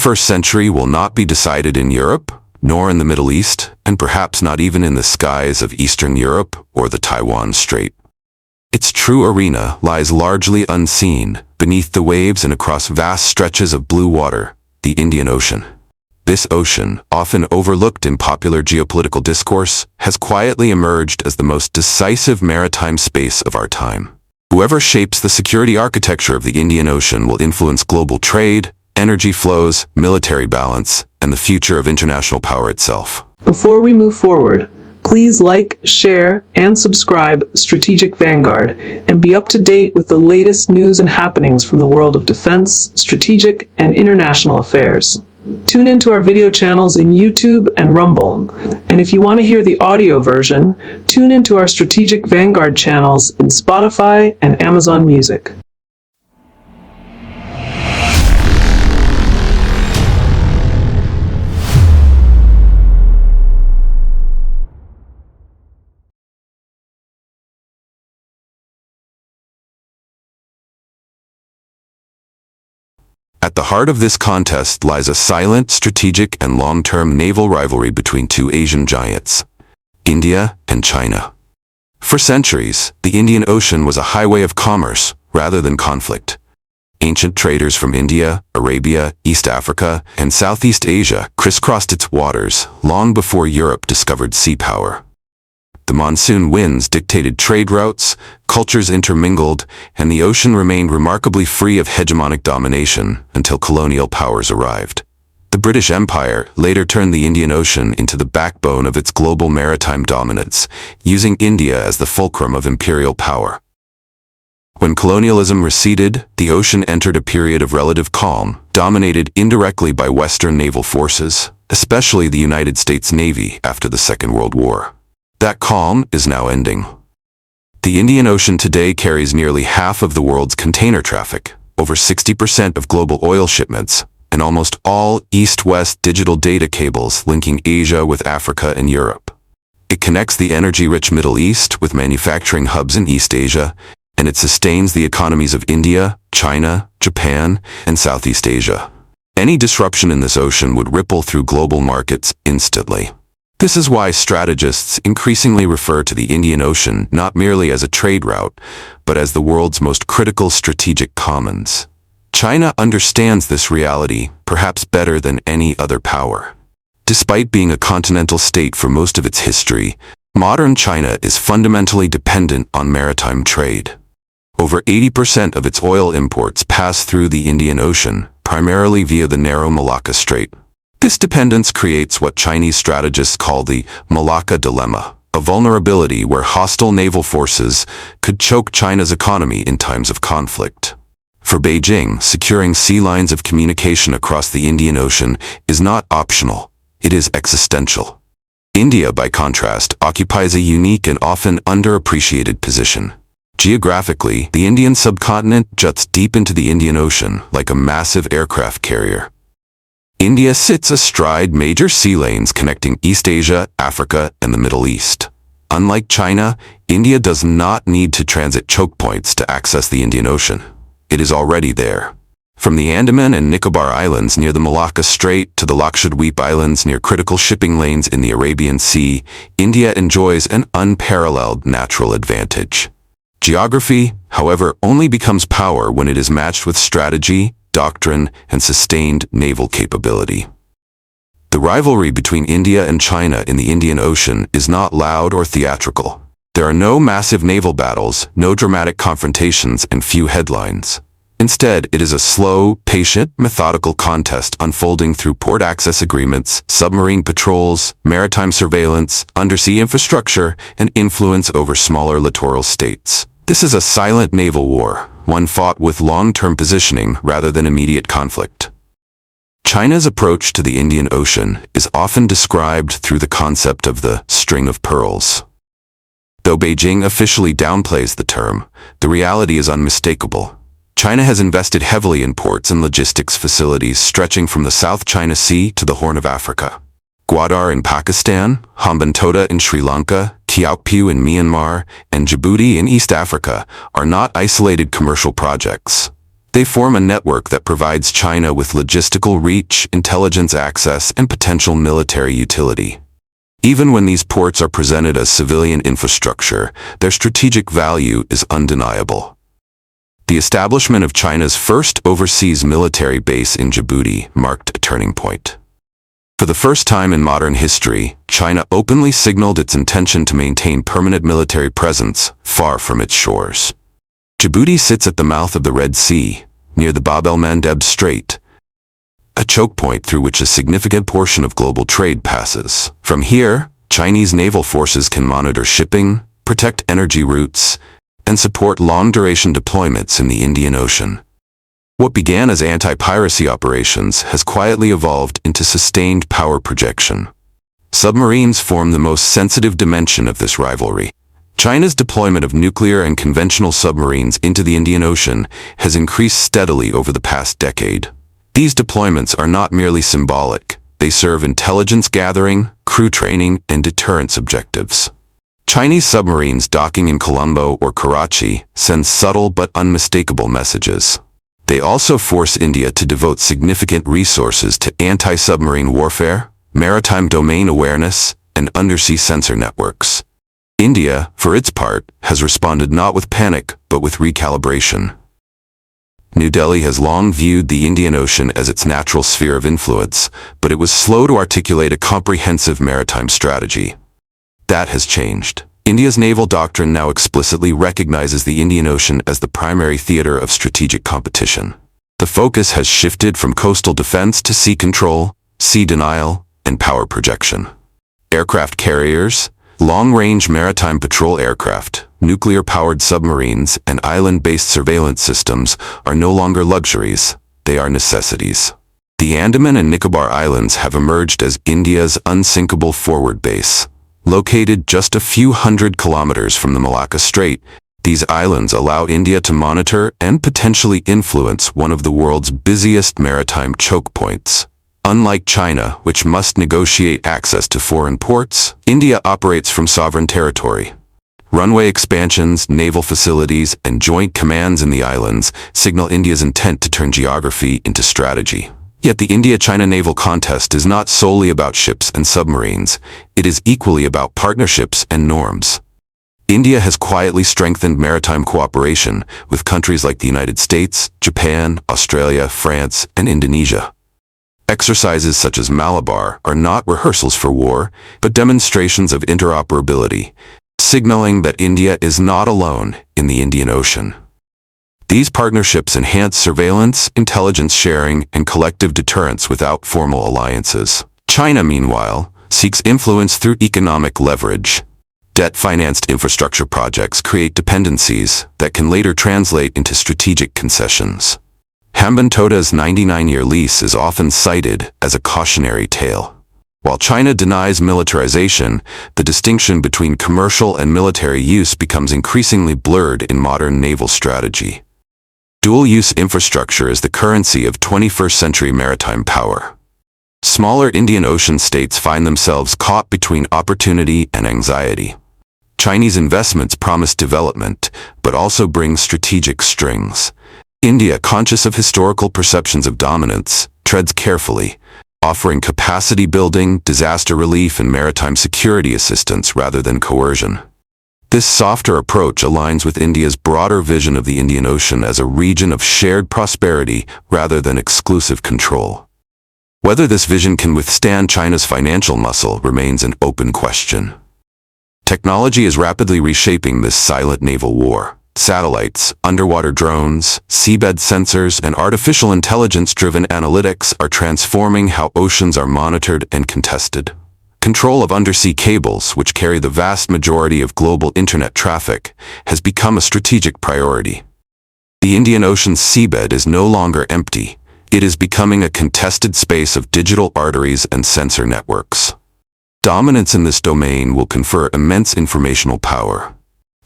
21st century will not be decided in Europe, nor in the Middle East, and perhaps not even in the skies of Eastern Europe or the Taiwan Strait. Its true arena lies largely unseen, beneath the waves and across vast stretches of blue water, the Indian Ocean. This ocean, often overlooked in popular geopolitical discourse, has quietly emerged as the most decisive maritime space of our time. Whoever shapes the security architecture of the Indian Ocean will influence global trade, energy flows, military balance, and the future of international power itself. Before we move forward, please like, share, and subscribe Strategic Vanguard and be up to date with the latest news and happenings from the world of defense, strategic, and international affairs. Tune into our video channels in YouTube and Rumble. And if you want to hear the audio version, tune into our Strategic Vanguard channels in Spotify and Amazon Music. At the heart of this contest lies a silent, strategic, and long-term naval rivalry between two Asian giants, India and China. For centuries, the Indian Ocean was a highway of commerce rather than conflict. Ancient traders from India, Arabia, East Africa, and Southeast Asia crisscrossed its waters long before Europe discovered sea power. The monsoon winds dictated trade routes, cultures intermingled, and the ocean remained remarkably free of hegemonic domination until colonial powers arrived. The British Empire later turned the Indian Ocean into the backbone of its global maritime dominance, using India as the fulcrum of imperial power. When colonialism receded, the ocean entered a period of relative calm, dominated indirectly by Western naval forces, especially the United States Navy after the Second World War. That calm is now ending. The Indian Ocean today carries nearly half of the world's container traffic, over 60% of global oil shipments, and almost all east-west digital data cables linking Asia with Africa and Europe. It connects the energy-rich Middle East with manufacturing hubs in East Asia, and it sustains the economies of India, China, Japan, and Southeast Asia. Any disruption in this ocean would ripple through global markets instantly. This is why strategists increasingly refer to the Indian Ocean not merely as a trade route, but as the world's most critical strategic commons. China understands this reality, perhaps better than any other power. Despite being a continental state for most of its history, modern China is fundamentally dependent on maritime trade. Over 80% of its oil imports pass through the Indian Ocean, primarily via the narrow Malacca Strait. This dependence creates what Chinese strategists call the Malacca Dilemma, a vulnerability where hostile naval forces could choke China's economy in times of conflict. For Beijing, securing sea lines of communication across the Indian Ocean is not optional, it is existential. India, by contrast, occupies a unique and often underappreciated position. Geographically, the Indian subcontinent juts deep into the Indian Ocean like a massive aircraft carrier. India sits astride major sea lanes connecting East Asia, Africa, and the Middle East. Unlike China, India does not need to transit chokepoints to access the Indian Ocean. It is already there. From the Andaman and Nicobar Islands near the Malacca Strait to the Lakshadweep Islands near critical shipping lanes in the Arabian Sea, India enjoys an unparalleled natural advantage. Geography, however, only becomes power when it is matched with strategy, doctrine, and sustained naval capability. The rivalry between India and China in the Indian Ocean is not loud or theatrical. There are no massive naval battles, no dramatic confrontations, and few headlines. Instead, it is a slow, patient, methodical contest unfolding through port access agreements, submarine patrols, maritime surveillance, undersea infrastructure, and influence over smaller littoral states. This is a silent naval war, one fought with long-term positioning rather than immediate conflict. China's approach to the Indian Ocean is often described through the concept of the string of pearls. Though Beijing officially downplays the term, the reality is unmistakable. China has invested heavily in ports and logistics facilities stretching from the South China Sea to the Horn of Africa. Gwadar in Pakistan, Hambantota in Sri Lanka, Teocpu in Myanmar, and Djibouti in East Africa are not isolated commercial projects. They form a network that provides China with logistical reach, intelligence access, and potential military utility. Even when these ports are presented as civilian infrastructure, their strategic value is undeniable. The establishment of China's first overseas military base in Djibouti marked a turning point. For the first time in modern history, China openly signaled its intention to maintain permanent military presence far from its shores. Djibouti sits at the mouth of the Red Sea, near the Bab el-Mandeb Strait, a chokepoint through which a significant portion of global trade passes. From here, Chinese naval forces can monitor shipping, protect energy routes, and support long-duration deployments in the Indian Ocean. What began as anti-piracy operations has quietly evolved into sustained power projection. Submarines form the most sensitive dimension of this rivalry. China's deployment of nuclear and conventional submarines into the Indian Ocean has increased steadily over the past decade. These deployments are not merely symbolic. They serve intelligence gathering, crew training, and deterrence objectives. Chinese submarines docking in Colombo or Karachi send subtle but unmistakable messages. They also force India to devote significant resources to anti-submarine warfare, maritime domain awareness, and undersea sensor networks. India, for its part, has responded not with panic, but with recalibration. New Delhi has long viewed the Indian Ocean as its natural sphere of influence, but it was slow to articulate a comprehensive maritime strategy. That has changed. India's naval doctrine now explicitly recognizes the Indian Ocean as the primary theater of strategic competition. The focus has shifted from coastal defense to sea control, sea denial, and power projection. Aircraft carriers, long-range maritime patrol aircraft, nuclear-powered submarines, and island-based surveillance systems are no longer luxuries, they are necessities. The Andaman and Nicobar Islands have emerged as India's unsinkable forward base. Located just a few hundred kilometers from the Malacca Strait, these islands allow India to monitor and potentially influence one of the world's busiest maritime chokepoints. Unlike China, which must negotiate access to foreign ports, India operates from sovereign territory. Runway expansions, naval facilities, and joint commands in the islands signal India's intent to turn geography into strategy. Yet the India-China naval contest is not solely about ships and submarines. It is equally about partnerships and norms. India has quietly strengthened maritime cooperation with countries like the United States, Japan, Australia, France, and Indonesia. Exercises such as Malabar are not rehearsals for war, but demonstrations of interoperability, signaling that India is not alone in the Indian Ocean. These partnerships enhance surveillance, intelligence sharing, and collective deterrence without formal alliances. China, meanwhile, seeks influence through economic leverage. Debt-financed infrastructure projects create dependencies that can later translate into strategic concessions. Hambantotda's 99-year lease is often cited as a cautionary tale. While China denies militarization, the distinction between commercial and military use becomes increasingly blurred in modern naval strategy. Dual-use infrastructure is the currency of 21st-century maritime power. Smaller Indian Ocean states find themselves caught between opportunity and anxiety. Chinese investments promise development, but also bring strategic strings. India, conscious of historical perceptions of dominance, treads carefully, offering capacity building, disaster relief, and maritime security assistance rather than coercion. This softer approach aligns with India's broader vision of the Indian Ocean as a region of shared prosperity rather than exclusive control. Whether this vision can withstand China's financial muscle remains an open question. Technology is rapidly reshaping this silent naval war. Satellites, underwater drones, seabed sensors, and artificial intelligence-driven analytics are transforming how oceans are monitored and contested. Control of undersea cables, which carry the vast majority of global internet traffic, has become a strategic priority. The Indian Ocean's seabed is no longer empty. It is becoming a contested space of digital arteries and sensor networks. Dominance in this domain will confer immense informational power.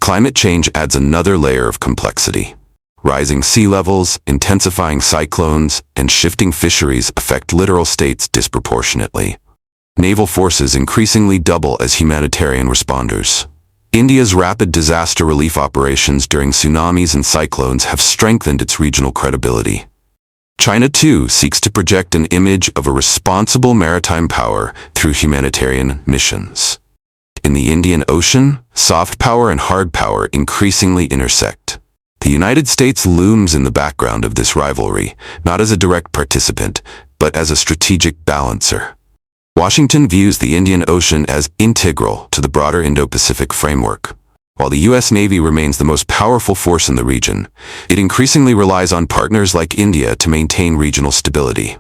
Climate change adds another layer of complexity. Rising sea levels, intensifying cyclones, and shifting fisheries affect littoral states disproportionately. Naval forces increasingly double as humanitarian responders. India's rapid disaster relief operations during tsunamis and cyclones have strengthened its regional credibility. China, too, seeks to project an image of a responsible maritime power through humanitarian missions. In the Indian Ocean, soft power and hard power increasingly intersect. The United States looms in the background of this rivalry, not as a direct participant, but as a strategic balancer. Washington views the Indian Ocean as integral to the broader Indo-Pacific framework. While the U.S. Navy remains the most powerful force in the region, it increasingly relies on partners like India to maintain regional stability.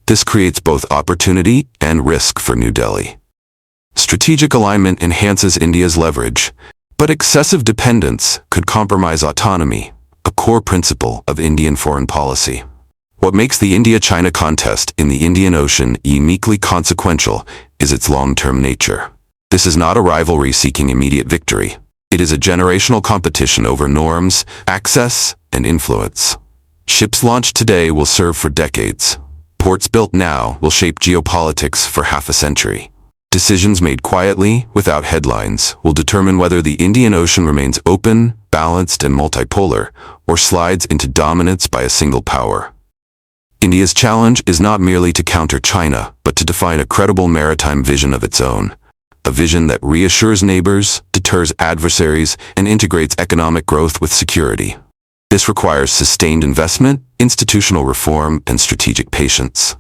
This creates both opportunity and risk for New Delhi. Strategic alignment enhances India's leverage, but excessive dependence could compromise autonomy, a core principle of Indian foreign policy. What makes the India-China contest in the Indian Ocean uniquely consequential is its long-term nature. This is not a rivalry seeking immediate victory. It is a generational competition over norms, access, and influence. Ships launched today will serve for decades. Ports built now will shape geopolitics for half a century. Decisions made quietly, without headlines, will determine whether the Indian Ocean remains open, balanced, and multipolar, or slides into dominance by a single power. India's challenge is not merely to counter China, but to define a credible maritime vision of its own. A vision that reassures neighbors, deters adversaries, and integrates economic growth with security. This requires sustained investment, institutional reform, and strategic patience.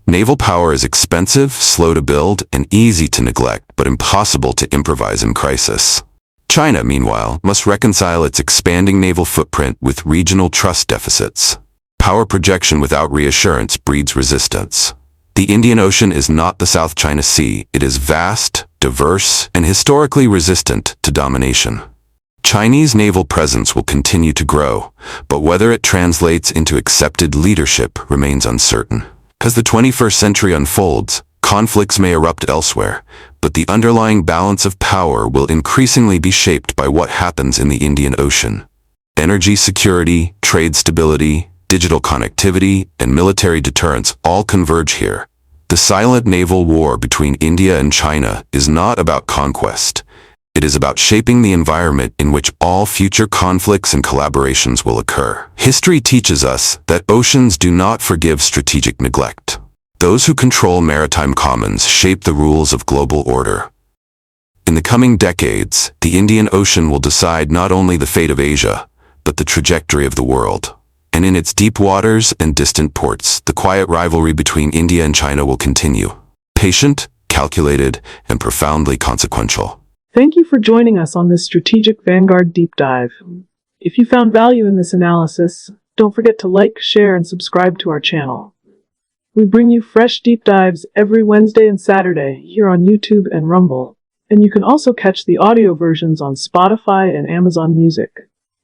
Naval power is expensive, slow to build, and easy to neglect, but impossible to improvise in crisis. China, meanwhile, must reconcile its expanding naval footprint with regional trust deficits. Power projection without reassurance breeds resistance. The Indian Ocean is not the South China Sea. It is vast, diverse, and historically resistant to domination. Chinese naval presence will continue to grow, but whether it translates into accepted leadership remains uncertain. As the 21st century unfolds, conflicts may erupt elsewhere, but the underlying balance of power will increasingly be shaped by what happens in the Indian Ocean. Energy security, trade stability, digital connectivity, and military deterrence all converge here. The silent naval war between India and China is not about conquest. It is about shaping the environment in which all future conflicts and collaborations will occur. History teaches us that oceans do not forgive strategic neglect. Those who control maritime commons shape the rules of global order. In the coming decades, the Indian Ocean will decide not only the fate of Asia, but the trajectory of the world. And in its deep waters and distant ports, the quiet rivalry between India and China will continue. Patient, calculated, and profoundly consequential. Thank you for joining us on this Strategic Vanguard deep dive. If you found value in this analysis, don't forget to like, share, and subscribe to our channel. We bring you fresh deep dives every Wednesday and Saturday here on YouTube and Rumble, and you can also catch the audio versions on Spotify and Amazon Music.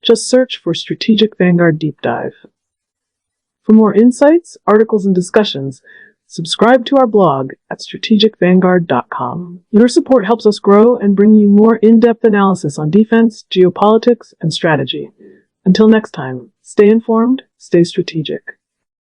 Just search for Strategic Vanguard Deep Dive. For more insights, articles, and discussions, subscribe to our blog at strategicvanguard.com. Your support helps us grow and bring you more in-depth analysis on defense, geopolitics, and strategy. Until next time, stay informed, stay strategic.